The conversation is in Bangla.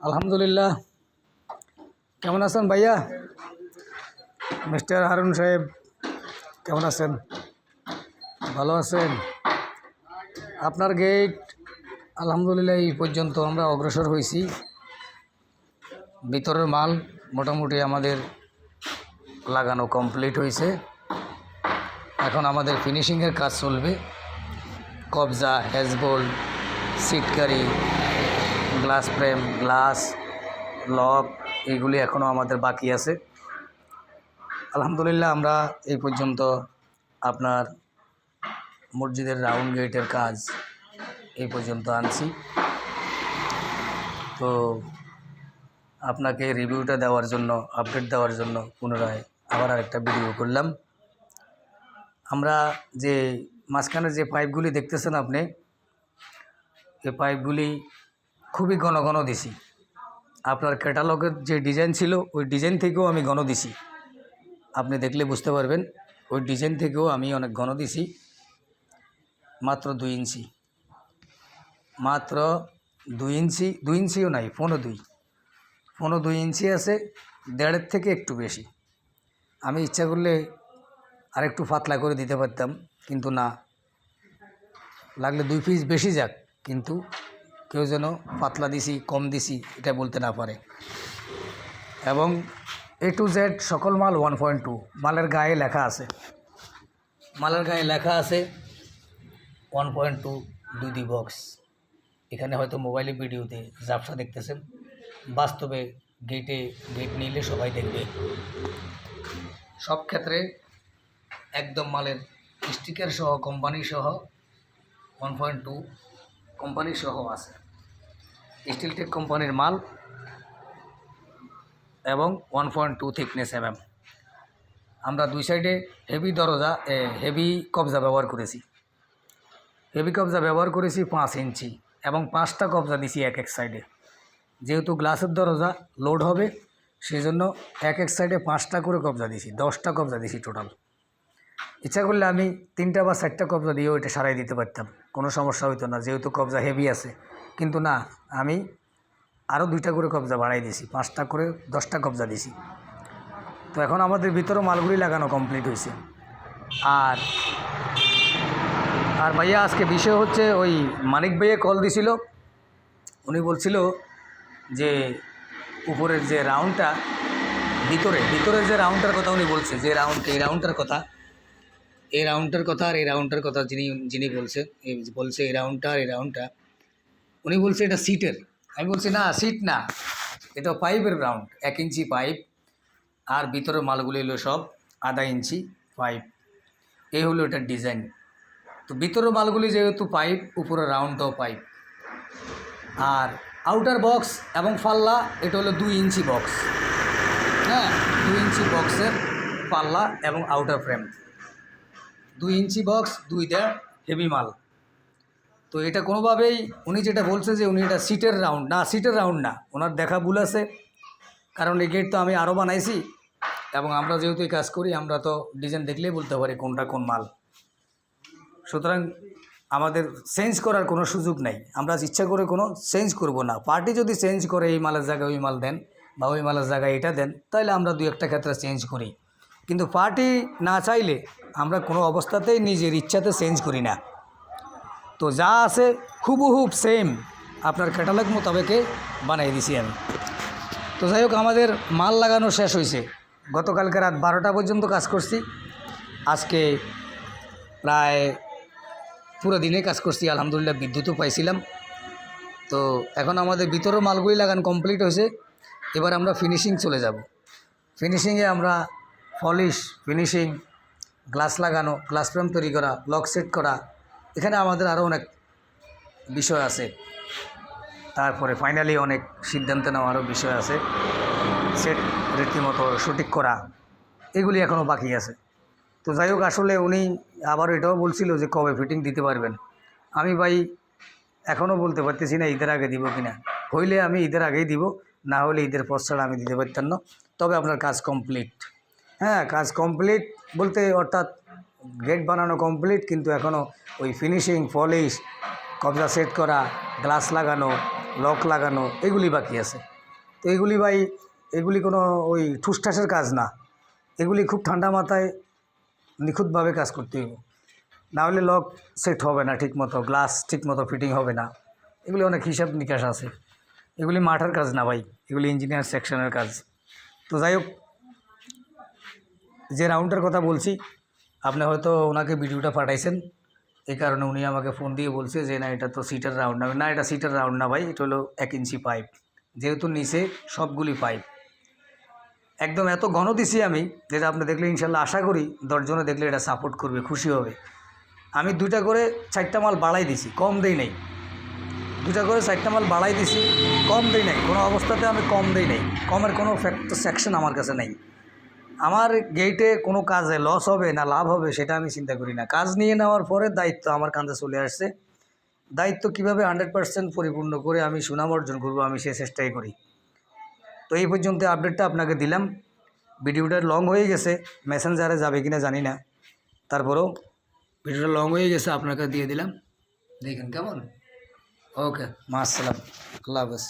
আলহামদুলিল্লাহ। কেমন আছেন ভাইয়া? মিস্টার হারুন সাহেব কেমন আছেন? ভালো আছেন? আপনার গেট আলহামদুলিল্লাহ এই পর্যন্ত আমরা অগ্রসর হয়েছি। ভিতরের মাল মোটামুটি আমাদের লাগানো কমপ্লিট হয়েছে। এখন আমাদের ফিনিশিংয়ের কাজ চলবে। কবজা, হ্যাজবোল্ট, সিটকারি, গ্লাস ফ্রেম, গ্লাস লক এগুলি এখনও আমাদের বাকি আছে। আলহামদুলিল্লাহ আমরা এই পর্যন্ত আপনার মসজিদের রাউন্ড গেটের কাজ এই পর্যন্ত আনছি। তো আপনাকে রিভিউটা দেওয়ার জন্য, আপডেট দেওয়ার জন্য পুনরায় আবার আরেকটা ভিডিও করলাম। আমরা যে মাঝখানে যে পাইপগুলি দেখতেছেন আপনি, এই পাইপগুলি খুবই ঘন ঘন দিছি। আপনার ক্যাটালগের যে ডিজাইন ছিল ওই ডিজাইন থেকেও আমি ঘন দিছি। আপনি দেখলে বুঝতে পারবেন, ওই ডিজাইন থেকেও আমি অনেক ঘন দিছি। মাত্র 2 ইঞ্চি, মাত্র 2 ইঞ্চি, 2 ইঞ্চিও নাই, 2.5 ইঞ্চি আছে, 1.5 থেকে একটু বেশি। আমি ইচ্ছা করলে আরেকটু পাতলা করে দিতে পারতাম, কিন্তু না, লাগলে 2 পিস বেশি যাক, কিন্তু কেউ যেন পাতলা দিছি কম দিছি এটা বলতে না পারে। এবং A to Z সকল মাল 1.2, মালের গায়ে লেখা আছে, 1.2 দুই বক্স। এখানে হয়তো মোবাইলে ভিডিওতে ঝাপসা দেখতেছেন, বাস্তবে গেট নিলে সবাই দেখবে। সব ক্ষেত্রে একদম মালের স্টিকার সহ, কোম্পানি সহ 1.2 কোম্পানি সহ আছে। স্টিলটেক কোম্পানির মাল এবং 1.2 থিকনেস আমরা দুই সাইডে হেভি কবজা ব্যবহার করেছি। 5 ইঞ্চি এবং 5টা কবজা দিছি এক সাইডে। যেহেতু গ্লাসের দরজা লোড হবে, সেই জন্য এক সাইডে 5টা করে কবজা দিছি, 10টা কবজা দিছি টোটাল। ইচ্ছা করলে আমি 3টা বা 4টা কবজা দিয়েও এটা সারাই দিতে পারতাম, কোনো সমস্যা হইতো না, যেহেতু কবজা হেভি আছে। কিন্তু না, আমি আরও 2টা করে কবজা বাড়াই দিছি, 5টা করে 10টা কবজা দিছি। তো এখন আমাদের ভিতরে মালগুলি লাগানো কমপ্লিট হয়েছে। আর ভাইয়া আজকে বিষয় হচ্ছে, ওই মানিক ভাইয়া কল দিছিল, উনি বলছিল যে উপরের যে রাউন্ডটা, ভিতরের যে রাউন্ডটার কথা উনি বলছে, যে এই রাউন্ডটার কথা আর এই রাউন্ডটার কথা যিনি বলছে এই রাউন্ডটা উনি বলছে এটা সিটের। আমি বলছি না, সিট না, এটা পাইপের রাউন্ড, 1 ইঞ্চি পাইপ। আর ভিতরের মালগুলি হলো সব 1/2 ইঞ্চি পাইপ। এই হলো এটার ডিজাইন। তো ভিতরের মালগুলি যেহেতু পাইপ, উপরে রাউন্ডটাও পাইপ। আর আউটার বক্স এবং পাল্লা এটা হলো 2 ইঞ্চি বক্স। হ্যাঁ, 2 ইঞ্চি বক্সের পাল্লা এবং আউটার ফ্রেম, 2 ইঞ্চি বক্স, 2টা হেভি মাল। তো এটা কোনোভাবেই উনি যেটা বলছে যে উনি এটা সিটের রাউন্ড না, ওনার দেখা ভুল আছে। কারণ এই গেট তো আমি আরও বানাইছি, এবং আমরা যেহেতু এই কাজ করি, আমরা তো ডিজাইন দেখলেই বলতে পারি কোনটা কোন মাল। সুতরাং আমাদের চেঞ্জ করার কোনো সুযোগ নাই, আমরা ইচ্ছা করে কোনো চেঞ্জ করব না। পার্টি যদি চেঞ্জ করে, এই মালের জায়গায় ওই মাল দেন বা ওই মালের জায়গায় এটা দেন, তাহলে আমরা 2-1টা ক্ষেত্রে চেঞ্জ করি। কিন্তু পার্টি না চাইলে আমরা কোনো অবস্থাতেই নিজের ইচ্ছাতে চেঞ্জ করি না। তো যা আছে হুবহুব সেম আপনার ক্যাটালগ মোতাবেকে বানিয়ে দিছি আমি। তো যাই হোক, আমাদের মাল লাগানো শেষ হয়েছে। গতকালকে রাত 12টা পর্যন্ত কাজ করছি, আজকে প্রায় পুরো দিনে কাজ করছি। আলহামদুলিল্লাহ বিদ্যুৎও পাইছিলাম। তো এখন আমাদের ভিতরের মালগুলি লাগানো কমপ্লিট হয়েছে। এবার আমরা ফিনিশিং চলে যাব। ফিনিশিংয়ে আমরা ফিনিশিং, গ্লাস লাগানো, গ্লাস ফ্রেম তৈরি করা, লক সেট করা, এখানে আমাদের আরও অনেক বিষয় আছে। তারপরে ফাইনালি অনেক সিদ্ধান্ত নেওয়ারও বিষয় আছে। সেট রীতিমতো সঠিক করা, এগুলি এখনও বাকি আছে। তো যাই হোক, আসলে উনি আবার এটাও বলছিল যে কবে ফিটিং দিতে পারবেন। আমি ভাই এখনও বলতে পারতেছি না ঈদের আগে দিব কিনা। হইলে আমি ঈদের আগেই দিব, না হলে ঈদের পর ছাড়া আমি দিতে পারতাম না। তবে আপনার কাজ কমপ্লিট। হ্যাঁ, কাজ কমপ্লিট বলতে অর্থাৎ গেট বানানো কমপ্লিট, কিন্তু এখনও ওই ফিনিশিং, পলিশ, কবজা সেট করা, গ্লাস লাগানো, লক লাগানো, এগুলি বাকি আছে। তো এগুলি ভাই, এগুলি কোনো ওই ঠুসঠাসের কাজ না, এগুলি খুব ঠান্ডা মাথায় নিখুঁতভাবে কাজ করতে হবে, না হলে লক সেট হবে না ঠিক মতো, গ্লাস ঠিক মতো ফিটিং হবে না। এগুলি অনেক হিসাব নিকাশ আছে, এগুলি মাঠের কাজ না ভাই, এগুলি ইঞ্জিনিয়ার সেকশনের কাজ। তো যাই হোক, যে রাউন্ডের কথা বলছি, আপনি হয়তো ওনাকে ভিডিওটা পাঠাইছেন, এই কারণে উনি আমাকে ফোন দিয়ে বলছে যে না এটা তো সিটের রাউন্ড না। না, এটা সিটের রাউন্ড না ভাই, এটা হলো 1 ইঞ্চি পাইপ, যেহেতু নিচে সবগুলি পাইপ একদম এত ঘন দিছি আমি, যেটা আপনি দেখলে ইনশাল্লাহ আশা করি 10 জনে দেখলে এটা সাপোর্ট করবে, খুশি হবে। আমি 2টা করে 4টা মাল বাড়াই দিছি, কম দেই নাই। 2টা করে 4টা মাল বাড়াই দিছি, কম দেই নাই, কোনো অবস্থাতে আমি কম দেই নাই। কমের কোনো সেকশন আমার কাছে নাই। আমার গেটে কোনো কাজে লস হবে না লাভ হবে সেটা আমি চিন্তা করি না। কাজ নিয়ে নেওয়ার পরে দায়িত্ব আমার কাঁধে চলে আসছে। দায়িত্ব কীভাবে 100% পরিপূর্ণ করে আমি সুনাম অর্জন করবো, আমি সে চেষ্টাই করি। তো এই পর্যন্ত আপডেটটা আপনাকে দিলাম। ভিডিওটা লং হয়ে গেছে, মেসেঞ্জারে যাবে কিনা জানি না, তারপরেও ভিডিওটা লং হয়ে গেছে, আপনাকে দিয়ে দিলাম, দেখেন কেমন। ওকে, মা আসসালাম, আল্লাহ হাফেজ।